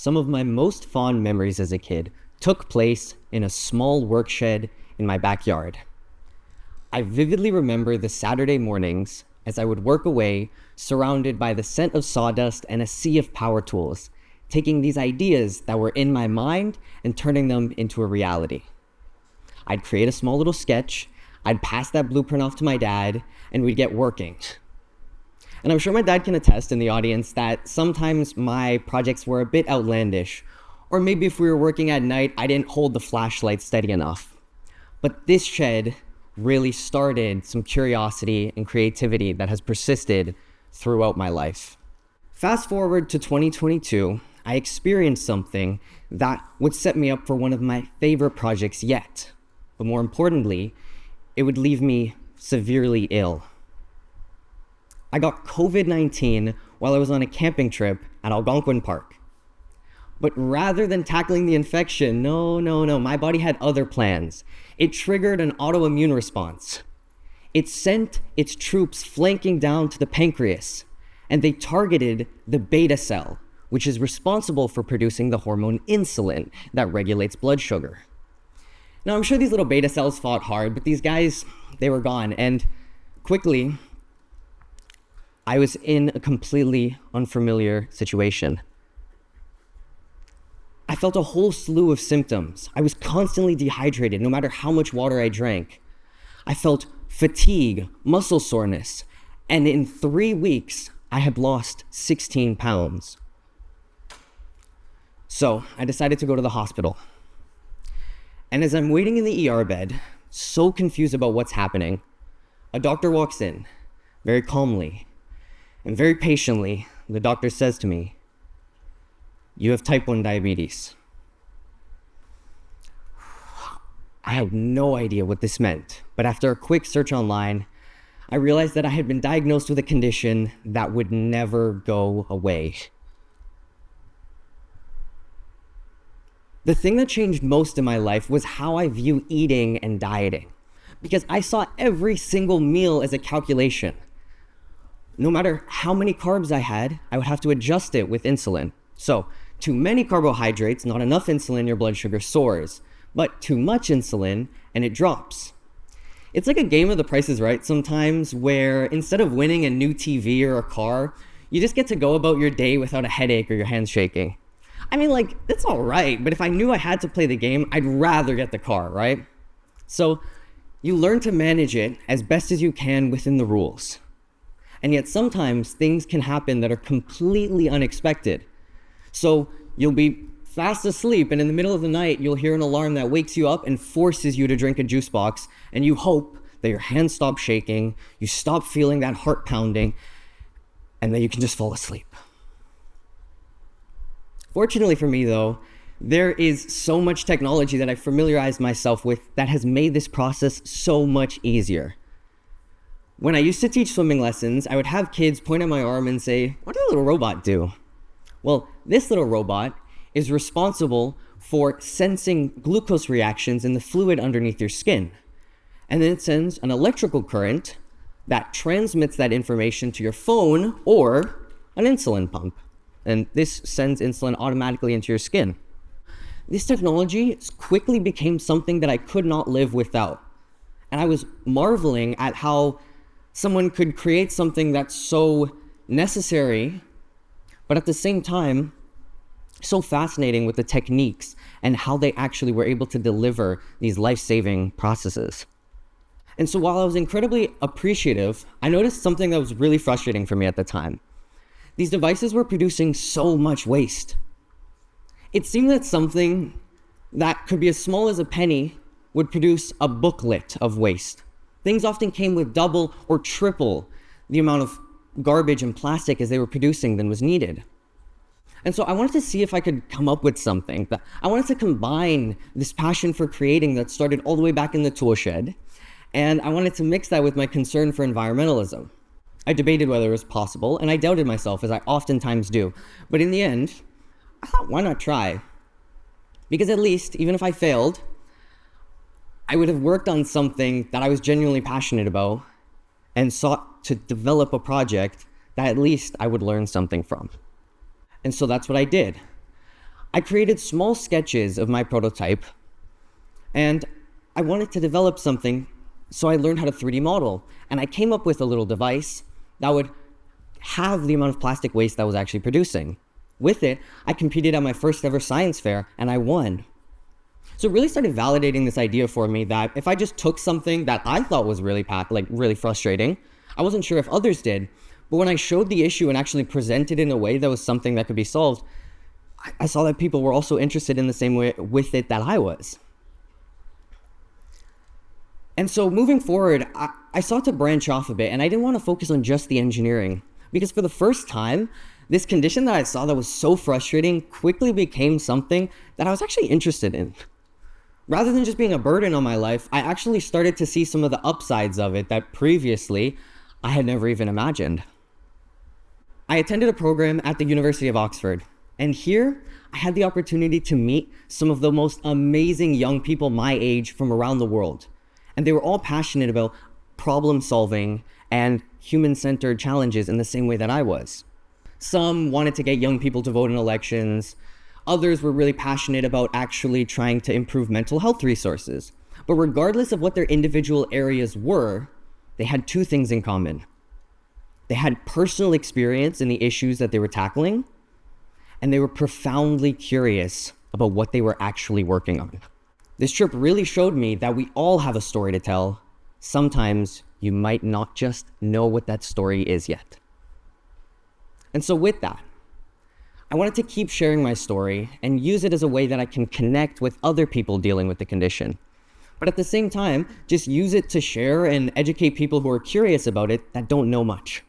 Some of my most fond memories as a kid took place in a small work shed in my backyard. I vividly remember the Saturday mornings as I would work away, surrounded by the scent of sawdust and a sea of power tools, taking these ideas that were in my mind and turning them into a reality. I'd create a small little sketch, I'd pass that blueprint off to my dad, and we'd get working. And I'm sure my dad can attest in the audience that sometimes my projects were a bit outlandish, or maybe if we were working at night, I didn't hold the flashlight steady enough. But this shed really started some curiosity and creativity that has persisted throughout my life. Fast forward to 2022, I experienced something that would set me up for one of my favorite projects yet. But more importantly, it would leave me severely ill. I got COVID-19 while I was on a camping trip at Algonquin Park. But rather than tackling the infection, no, my body had other plans. It triggered an autoimmune response. It sent its troops flanking down to the pancreas, and they targeted the beta cell, which is responsible for producing the hormone insulin that regulates blood sugar. Now, I'm sure these little beta cells fought hard, but these guys, they were gone, and quickly, I was in a completely unfamiliar situation. I felt a whole slew of symptoms. I was constantly dehydrated, no matter how much water I drank. I felt fatigue, muscle soreness, and in 3 weeks, I had lost 16 pounds. So I decided to go to the hospital. And as I'm waiting in the ER bed, so confused about what's happening, a doctor walks in, very calmly, and very patiently, the doctor says to me, "You have type 1 diabetes." I had no idea what this meant, but after a quick search online, I realized that I had been diagnosed with a condition that would never go away. The thing that changed most in my life was how I view eating and dieting, because I saw every single meal as a calculation. No matter how many carbs I had, I would have to adjust it with insulin. So, too many carbohydrates, not enough insulin, your blood sugar soars. But too much insulin, and it drops. It's like a game of The Price is Right sometimes, where instead of winning a new TV or a car, you just get to go about your day without a headache or your hands shaking. I mean, it's all right, but if I knew I had to play the game, I'd rather get the car, right? So, you learn to manage it as best as you can within the rules. And yet sometimes things can happen that are completely unexpected. So you'll be fast asleep, and in the middle of the night, you'll hear an alarm that wakes you up and forces you to drink a juice box, and you hope that your hands stop shaking, you stop feeling that heart pounding, and that you can just fall asleep. Fortunately for me, though, there is so much technology that I familiarized myself with that has made this process so much easier. When I used to teach swimming lessons, I would have kids point at my arm and say, "What did a little robot do?" Well, this little robot is responsible for sensing glucose reactions in the fluid underneath your skin. And then it sends an electrical current that transmits that information to your phone or an insulin pump. And this sends insulin automatically into your skin. This technology quickly became something that I could not live without. And I was marveling at how someone could create something that's so necessary, but at the same time, so fascinating with the techniques and how they actually were able to deliver these life-saving processes. And so while I was incredibly appreciative, I noticed something that was really frustrating for me at the time. These devices were producing so much waste. It seemed that something that could be as small as a penny would produce a booklet of waste. Things often came with double or triple the amount of garbage and plastic as they were producing than was needed. And so I wanted to see if I could come up with something. I wanted to combine this passion for creating that started all the way back in the tool shed, and I wanted to mix that with my concern for environmentalism. I debated whether it was possible, and I doubted myself, as I oftentimes do. But in the end, I thought, why not try? Because at least, even if I failed, I would have worked on something that I was genuinely passionate about and sought to develop a project that at least I would learn something from. And so that's what I did. I created small sketches of my prototype, and I wanted to develop something, so I learned how to 3D model. And I came up with a little device that would have the amount of plastic waste that I was actually producing. With it, I competed at my first ever science fair, and I won. So it really started validating this idea for me that if I just took something that I thought was really frustrating, I wasn't sure if others did, but when I showed the issue and actually presented it in a way that was something that could be solved, I saw that people were also interested in the same way with it that I was. And so moving forward, I sought to branch off a bit, and I didn't want to focus on just the engineering, because for the first time, this condition that I saw that was so frustrating quickly became something that I was actually interested in. Rather than just being a burden on my life, I actually started to see some of the upsides of it that previously I had never even imagined. I attended a program at the University of Oxford, and here I had the opportunity to meet some of the most amazing young people my age from around the world. And they were all passionate about problem solving and human-centered challenges in the same way that I was. Some wanted to get young people to vote in elections. Others were really passionate about actually trying to improve mental health resources. But regardless of what their individual areas were, they had two things in common. They had personal experience in the issues that they were tackling, and they were profoundly curious about what they were actually working on. This trip really showed me that we all have a story to tell. Sometimes you might not just know what that story is yet. And so with that, I wanted to keep sharing my story and use it as a way that I can connect with other people dealing with the condition. But at the same time, just use it to share and educate people who are curious about it that don't know much.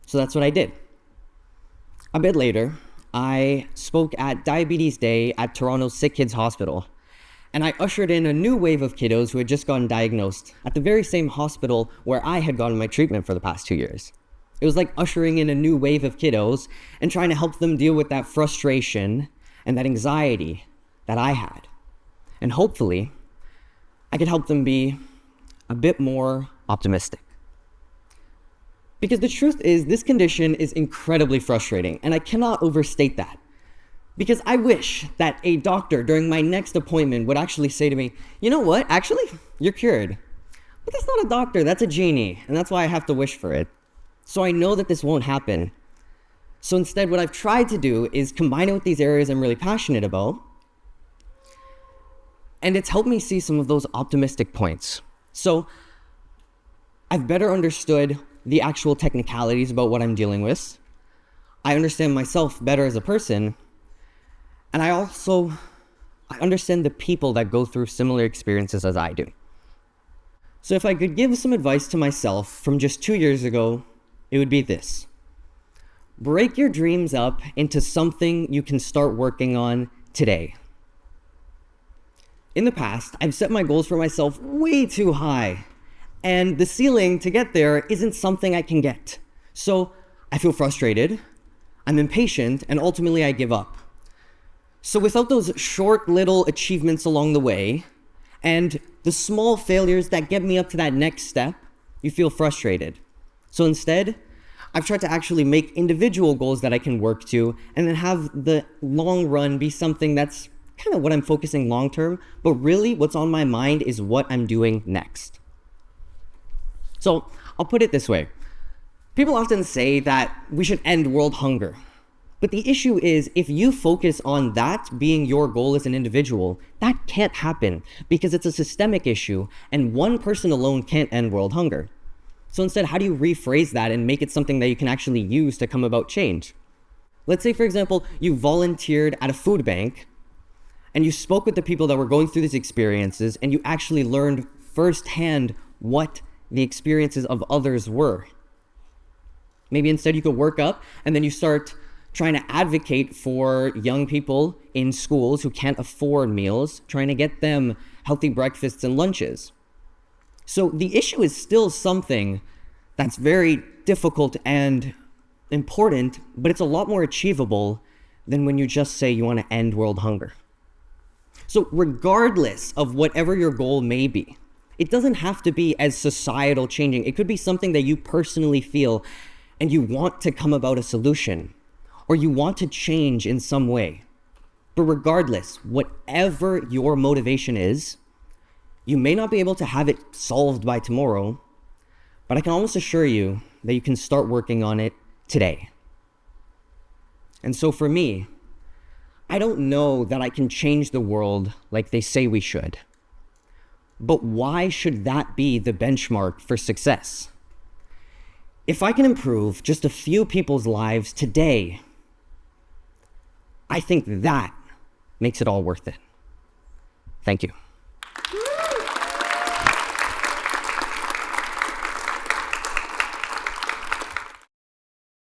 So that's what I did. A bit later, I spoke at Diabetes Day at Toronto's Sick Kids Hospital. And I ushered in a new wave of kiddos who had just gotten diagnosed at the very same hospital where I had gotten my treatment for the past 2 years. It was like ushering in a new wave of kiddos and trying to help them deal with that frustration and that anxiety that I had. And hopefully, I could help them be a bit more optimistic. Because the truth is, this condition is incredibly frustrating, and I cannot overstate that. Because I wish that a doctor during my next appointment would actually say to me, you know what, actually, you're cured. But that's not a doctor, that's a genie, and that's why I have to wish for it. So I know that this won't happen. So instead, what I've tried to do is combine it with these areas I'm really passionate about, and it's helped me see some of those optimistic points. So I've better understood the actual technicalities about what I'm dealing with. I understand myself better as a person, and I understand the people that go through similar experiences as I do. So if I could give some advice to myself from just 2 years ago, it would be this. Break your dreams up into something you can start working on today. In the past, I've set my goals for myself way too high, and the ceiling to get there isn't something I can get. So I feel frustrated, I'm impatient, and ultimately I give up. So without those short little achievements along the way, and the small failures that get me up to that next step, you feel frustrated. So instead, I've tried to actually make individual goals that I can work to, and then have the long run be something that's kind of what I'm focusing long term, but really what's on my mind is what I'm doing next. So I'll put it this way. People often say that we should end world hunger. But the issue is, if you focus on that being your goal as an individual, that can't happen because it's a systemic issue and one person alone can't end world hunger. So instead, how do you rephrase that and make it something that you can actually use to come about change? Let's say, for example, you volunteered at a food bank and you spoke with the people that were going through these experiences and you actually learned firsthand what the experiences of others were. Maybe instead you could work up and then you start trying to advocate for young people in schools who can't afford meals, trying to get them healthy breakfasts and lunches. So the issue is still something that's very difficult and important, but it's a lot more achievable than when you just say you want to end world hunger. So regardless of whatever your goal may be, it doesn't have to be as societal changing. It could be something that you personally feel and you want to come about a solution, or you want to change in some way. But regardless, whatever your motivation is, you may not be able to have it solved by tomorrow, but I can almost assure you that you can start working on it today. And so for me, I don't know that I can change the world like they say we should. But why should that be the benchmark for success? If I can improve just a few people's lives today, I think that makes it all worth it. Thank you.